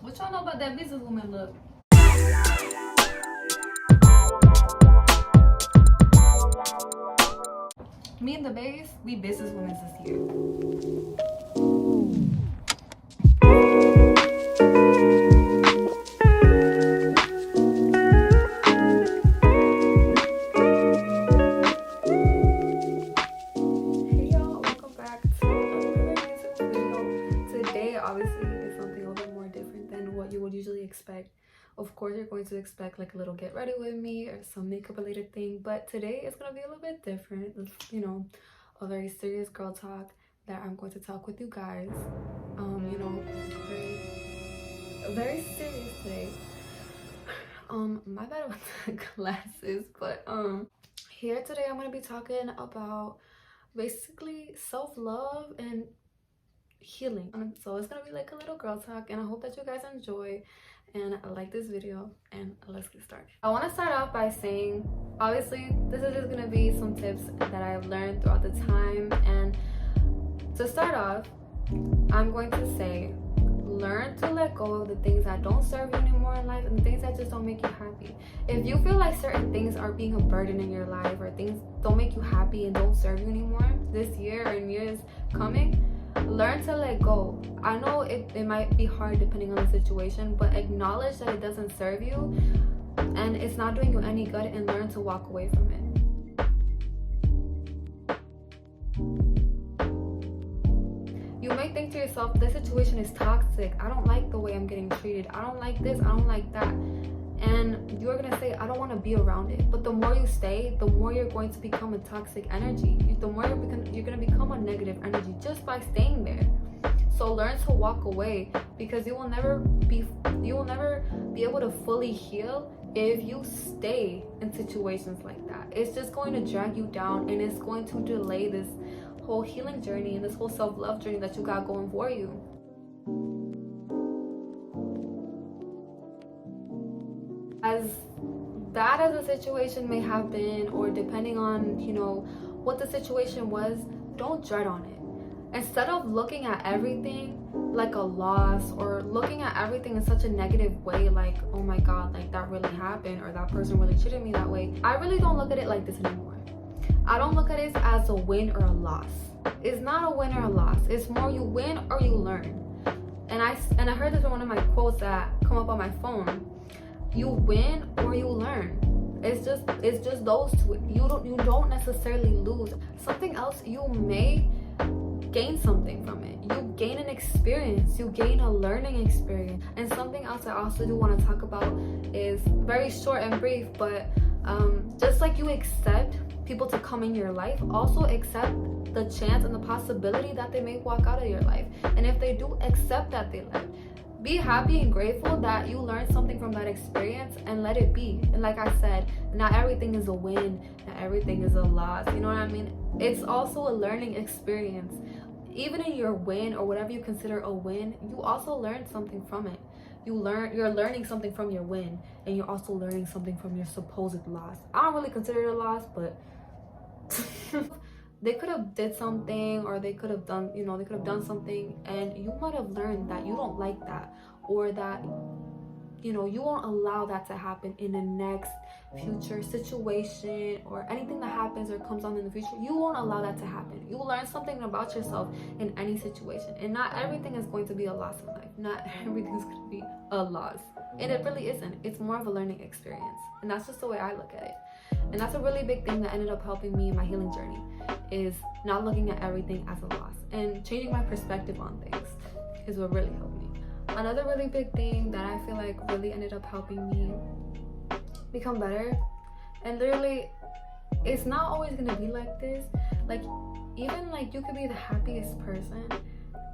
What y'all know about that businesswoman look? Me and the bays, we businesswomen this year. Hey y'all, welcome back to another YouTube video. Today obviously is something a little bit more different than what you would usually expect. Of course, you're going to expect like a little get ready with me or some makeup related thing, but today is going to be a little bit different. It's, you know, a very serious girl talk that I'm going to talk with you guys. You know, very serious today. My bad with the glasses, but here today I'm going to be talking about basically self-love and healing. So it's gonna be like a little girl talk, and I hope that you guys enjoy and like this video, and let's get started. I want to start off by saying, obviously this is just gonna be some tips that I've learned throughout the time, and to start off I'm going to say, learn to let go of the things that don't serve you anymore in life and the things that just don't make you happy. If you feel like certain things are being a burden in your life, or things don't make you happy and don't serve you anymore this year or in years coming, learn to let go. I know it might be hard depending on the situation, but acknowledge that it doesn't serve you and it's not doing you any good, and learn to walk away from it. You may think to yourself, this situation is toxic, I don't like the way I'm getting treated, I don't like this, I don't like that, and you're gonna say, I don't want to be around it. But the more you stay, the more you're going to become a toxic energy. The more you're gonna become a negative energy just by staying there. So learn to walk away, because you will never be able to fully heal if you stay in situations like that. It's just going to drag you down, and it's going to delay this whole healing journey and this whole self-love journey that you got going for you. As bad as the situation may have been, or depending on, you know, what the situation was, don't dread on it. Instead of looking at everything like a loss, or looking at everything in such a negative way, like, oh my god, like that really happened, or that person really treated me that way, I really don't look at it like this anymore. I don't look at it as a win or a loss. It's not a win or a loss. It's more you win or you learn. And I heard this from one of my quotes that come up on my phone. You win or you learn. It's just those two. You don't necessarily lose. Something else, you may gain something from it. You gain an experience. You gain a learning experience. And something else I also do want to talk about is very short and brief, but just like you accept people to come in your life, also accept the chance and the possibility that they may walk out of your life. And if they do, accept that they left. Be happy and grateful that you learned something from that experience, and let it be. And like I said, not everything is a win, not everything is a loss, you know what I mean? It's also a learning experience. Even in your win, or whatever you consider a win, you also learned something from it. You're learning something from your win, and you're also learning something from your supposed loss. I don't really consider it a loss, but they could have did something, or they could have done, you know, they could have done something, and you might have learned that you don't like that, or that, you know, you won't allow that to happen in the next future situation, or anything that happens or comes on in the future. You won't allow that to happen. You will learn something about yourself in any situation, and not everything is going to be a loss in life. Not everything is going to be a loss, and it really isn't. It's more of a learning experience, and that's just the way I look at it. And that's a really big thing that ended up helping me in my healing journey, is not looking at everything as a loss, and changing my perspective on things is what really helped me. Another really big thing that I feel like really ended up helping me become better, and literally it's not always gonna be like this, like, even like you could be the happiest person,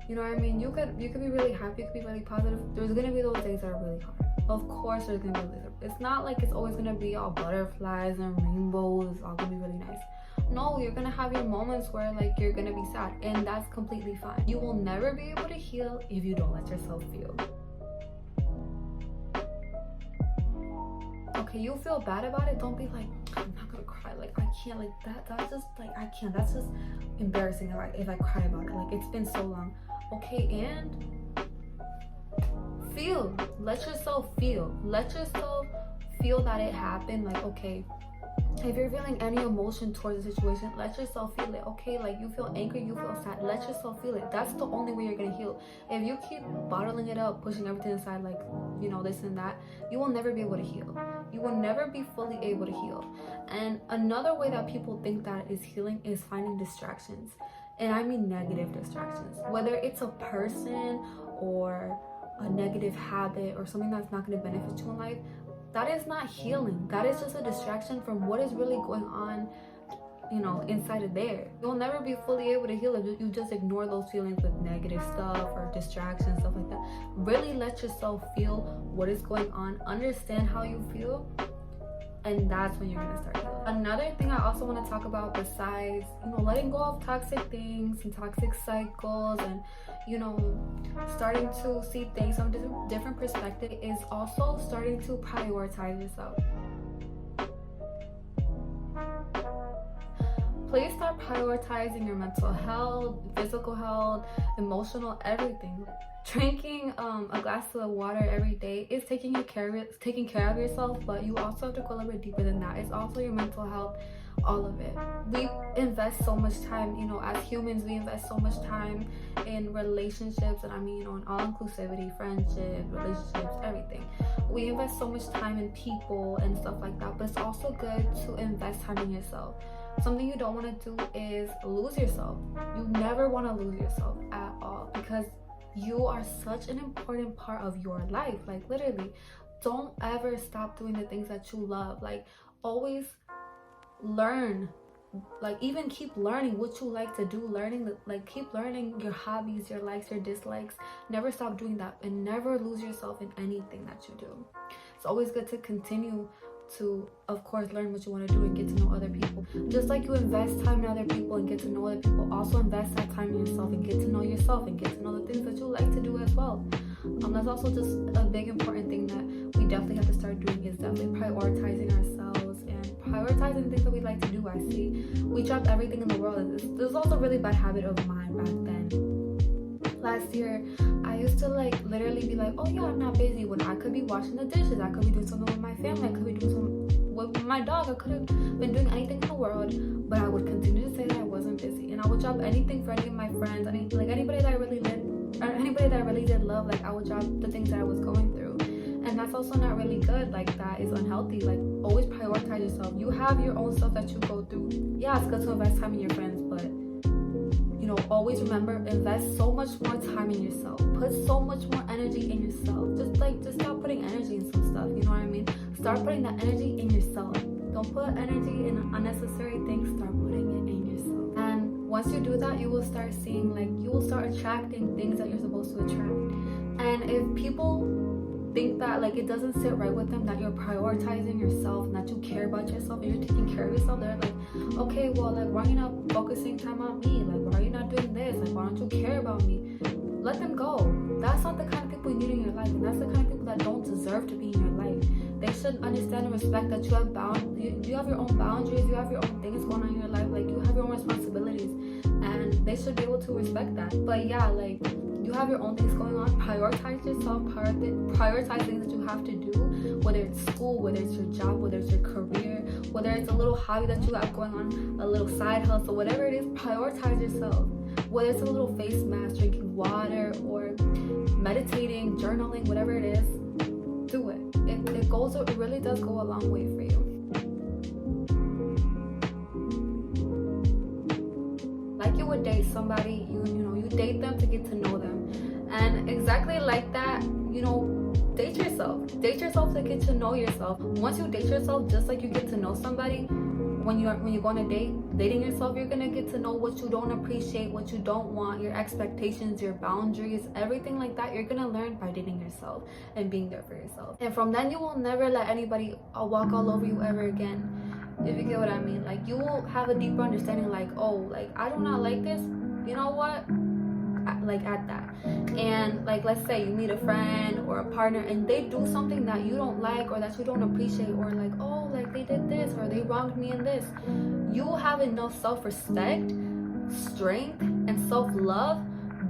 you know what I mean, you could be really happy, you could be really positive, there's gonna be those days that are really hard. Of course there's gonna be it's not like it's always gonna be all butterflies and rainbows, it's all gonna be really nice. No, you're gonna have your moments where like you're gonna be sad, and that's completely fine. You will never be able to heal if you don't let yourself feel. Okay, you feel bad about it, don't be like, I'm not gonna cry, like I can't, like that's just like I can't, that's just embarrassing if I cry about it, like it's been so long. Okay, and feel. Let yourself feel. Let yourself feel that it happened. Like, okay, if you're feeling any emotion towards the situation, let yourself feel it. Okay, like you feel angry, you feel sad, let yourself feel it. That's the only way you're gonna heal. If you keep bottling it up, pushing everything aside, like, you know, this and that, you will never be able to heal. You will never be fully able to heal. And another way that people think that is healing is finding distractions. And I mean negative distractions. Whether it's a person or a negative habit or something that's not going to benefit you in life, that is not healing. That is just a distraction from what is really going on, you know, inside of there. You'll never be fully able to heal if you just ignore those feelings with negative stuff or distractions, stuff like that. Really let yourself feel what is going on, understand how you feel, and that's when you're gonna start healing. Another thing I also want to talk about, besides, you know, letting go of toxic things and toxic cycles, and, you know, starting to see things from different perspective, is also starting to prioritize yourself. Please start prioritizing your mental health, physical health, emotional, everything. Drinking a glass of water every day is taking care of yourself, but you also have to go a little bit deeper than that. It's also your mental health, all of it. We invest so much time, you know, as humans, we invest so much time in relationships, and I mean, you know, in all inclusivity, friendships, relationships, everything. We invest so much time in people and stuff like that, but it's also good to invest time in yourself. Something you don't want to do is lose yourself. You never want to lose yourself at all, because you are such an important part of your life. Like, literally, don't ever stop doing the things that you love. Like, always learn. Like, even keep learning what you like to do. Keep learning your hobbies, your likes, your dislikes. Never stop doing that, and never lose yourself in anything that you do. It's always good to continue to, of course, learn what you want to do and get to know other people. Just like you invest time in other people and get to know other people, also invest that time in yourself and get to know yourself and get to know the things that you like to do as well. That's also just a big important thing that we definitely have to start doing, is definitely prioritizing ourselves and prioritizing things that we like to do. I see we drop everything in the world. This is also a really bad habit of mine back then. Last year, I used to like literally be like, oh yeah, I'm not busy, when I could be washing the dishes, I could be doing something with my family, I could be doing something with my dog, I could have been doing anything in the world, but I would continue to say that I wasn't busy. And I would drop anything for any of my friends, anybody that I really did love, like I would drop the things that I was going through. And that's also not really good. Like, that is unhealthy. Like, always prioritize yourself. You have your own stuff that you go through. Yeah, it's good to invest time in your friends, but, you know, always remember, invest so much more time in yourself. Put so much more energy in yourself. Just stop putting energy in some stuff, you know what I mean? Start putting that energy in yourself. Don't put energy in unnecessary things. Start putting it in yourself. And once you do that, you will start seeing, like, you will start attracting things that you're supposed to attract. And if people think that, like, it doesn't sit right with them that you're prioritizing yourself and that you care about yourself and you're taking care of yourself, they're like, okay, well, like, why are you not focusing time on me? Like, why are you not doing this? Like, why don't you care about me? Let them go. That's not the kind of people you need in your life, and that's the kind of people that don't deserve to be in your life. They should understand and respect that you have you have your own boundaries, you have your own things going on in your life, like, you have your own responsibilities, and they should be able to respect that. But yeah, like, you have your own things going on. Prioritize yourself. Prioritize things that you have to do, whether it's school, whether it's your job, whether it's your career, whether it's a little hobby that you have going on, a little side hustle, whatever it is. Prioritize yourself. Whether it's a little face mask, drinking water, or meditating, journaling, whatever it is, do it. It really does go a long way for you. Like you would date somebody, you date them to get to know them, and exactly like that, you know, date yourself to get to know yourself. Once you date yourself, just like you get to know somebody, when you go on a date, dating yourself, you're gonna get to know what you don't appreciate, what you don't want, your expectations, your boundaries, everything like that. You're gonna learn by dating yourself and being there for yourself. And from then, you will never let anybody walk all over you ever again, if you get what I mean. Like, you will have a deeper understanding, like, oh, like, I do not like this, you know what, like, at that. And, like, let's say you meet a friend or a partner and they do something that you don't like or that you don't appreciate, or like, oh, like, they did this or they wronged me in this. You will have enough self-respect, strength, and self-love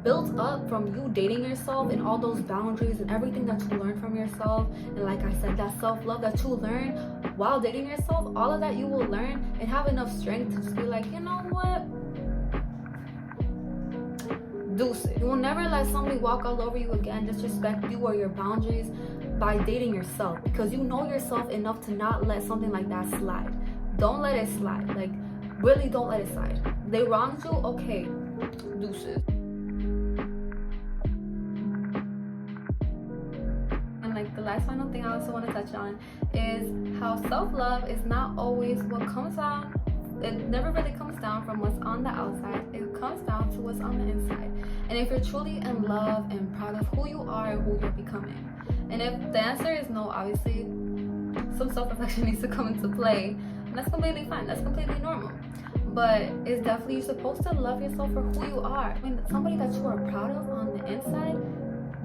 built up from you dating yourself and all those boundaries and everything that you learn from yourself. And like I said, that self-love that you learn while dating yourself, all of that you will learn and have enough strength to just be like, you know what, deuces. You will never let somebody walk all over you again, disrespect you or your boundaries by dating yourself, because you know yourself enough to not let something like that slide. Don't let it slide. Like, really don't let it slide. They wronged you, okay, deuces. And like the last final thing I also want to touch on is how self-love is not always what comes out. It never really comes down from what's on the outside. It comes down to what's on the inside. And if you're truly in love and proud of who you are and who you're becoming, and if the answer is no, obviously some self-reflection needs to come into play, and that's completely fine. That's completely normal. But it's definitely, you're supposed to love yourself for who you are. I mean, somebody that you are proud of on the inside,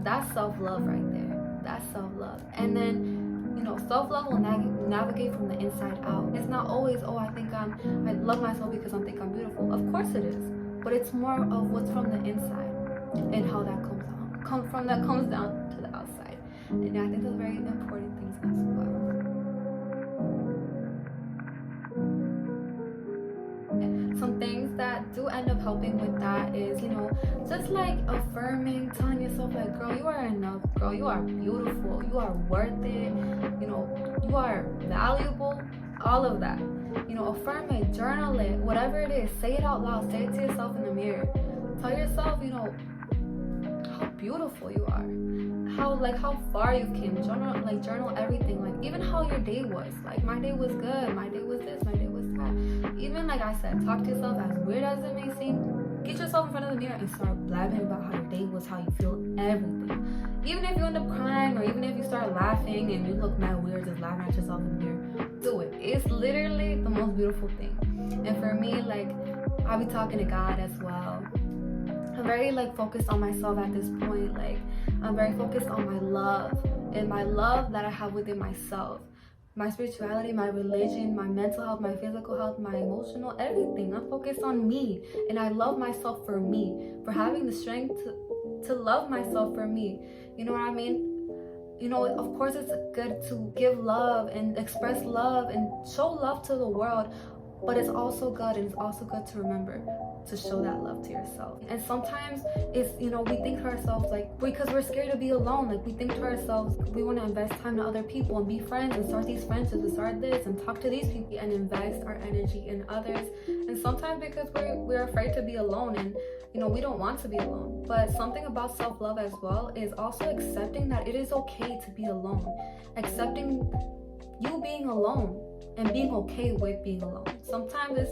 that's self-love right there. That's self-love. And then, you know, self-love will navigate from the inside out. It's not always, oh, I love myself because I think I'm beautiful. Of course it is. But it's more of what's from the inside and how that comes out. Comes down to the outside. And I think those are very important things as well. Some things that do end up helping with that is, you know, just like affirming, telling yourself like, girl, you are enough, girl, you are beautiful, you are worth it, you know, you are valuable, all of that. You know, affirm it, journal it, whatever it is, say it out loud, say it to yourself in the mirror. Tell yourself, you know, how beautiful you are, how far you came. Journal everything, like even how your day was. Like, my day was good, my day was this, my day was that. Even like I said, talk to yourself, as weird as it may seem. Get yourself in front of the mirror and start blabbing about how your day was, how you feel, everything. Even if you end up crying, or even if you start laughing and you look mad weird just laughing at yourself in the mirror, do it. It's literally the most beautiful thing. And for me, like, I'll be talking to God as well. I'm very like focused on myself at this point. Like, I'm very focused on my love and my love that I have within myself. My spirituality, my religion, my mental health, my physical health, my emotional, everything. I'm focused on me, and I love myself for me, for having the strength to love myself for me. You know what I mean? You know, of course it's good to give love and express love and show love to the world, but it's also good, and it's also good to remember to show that love to yourself. And sometimes it's, you know, we think to ourselves, like, because we're scared to be alone, like we think to ourselves, we want to invest time to other people and be friends and start these friendships and start this and talk to these people and invest our energy in others. And sometimes because we're afraid to be alone, and you know, we don't want to be alone. But something about self-love as well is also accepting that it is okay to be alone, accepting you being alone and being okay with being alone. Sometimes it's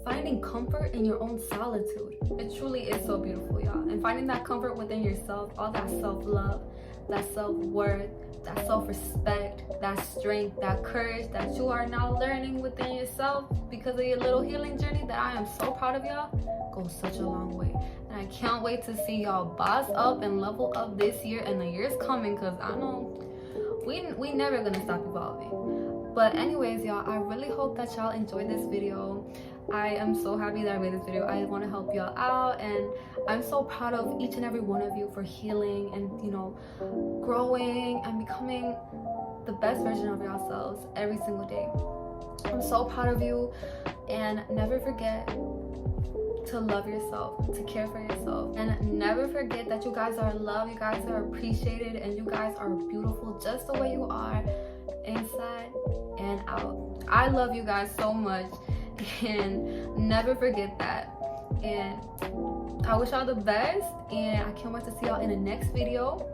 finding comfort in your own solitude. It truly is so beautiful, y'all. And finding that comfort within yourself, all that self-love, that self-worth, that self-respect, that strength, that courage that you are now learning within yourself because of your little healing journey that I am so proud of, y'all, goes such a long way. And I can't wait to see y'all boss up and level up this year and the years coming, because I know we never gonna stop evolving. But anyways, y'all, I really hope that y'all enjoyed this video. I am so happy that I made this video. I want to help y'all out, and I'm so proud of each and every one of you for healing and, you know, growing and becoming the best version of yourselves every single day. I'm so proud of you, and never forget to love yourself, to care for yourself, and never forget that you guys are loved, you guys are appreciated, and you guys are beautiful just the way you are, inside and out. I love you guys so much, and never forget that. And I wish y'all the best, and I can't wait to see y'all in the next video.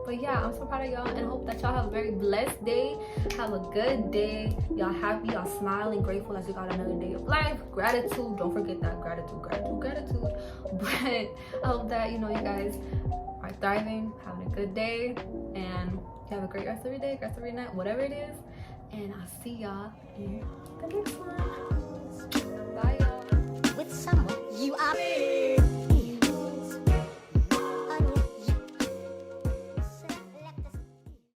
But yeah, I'm so proud of y'all, and hope that y'all have a very blessed day. Have a good day. Y'all happy, y'all smiling, grateful that you got another day of life. Gratitude, don't forget that. Gratitude. But I hope that, you know, you guys are thriving, having a good day, and you have a great rest of your day, rest of your night, whatever it is. And I'll see y'all in the next one. Bye, y'all. With someone you are.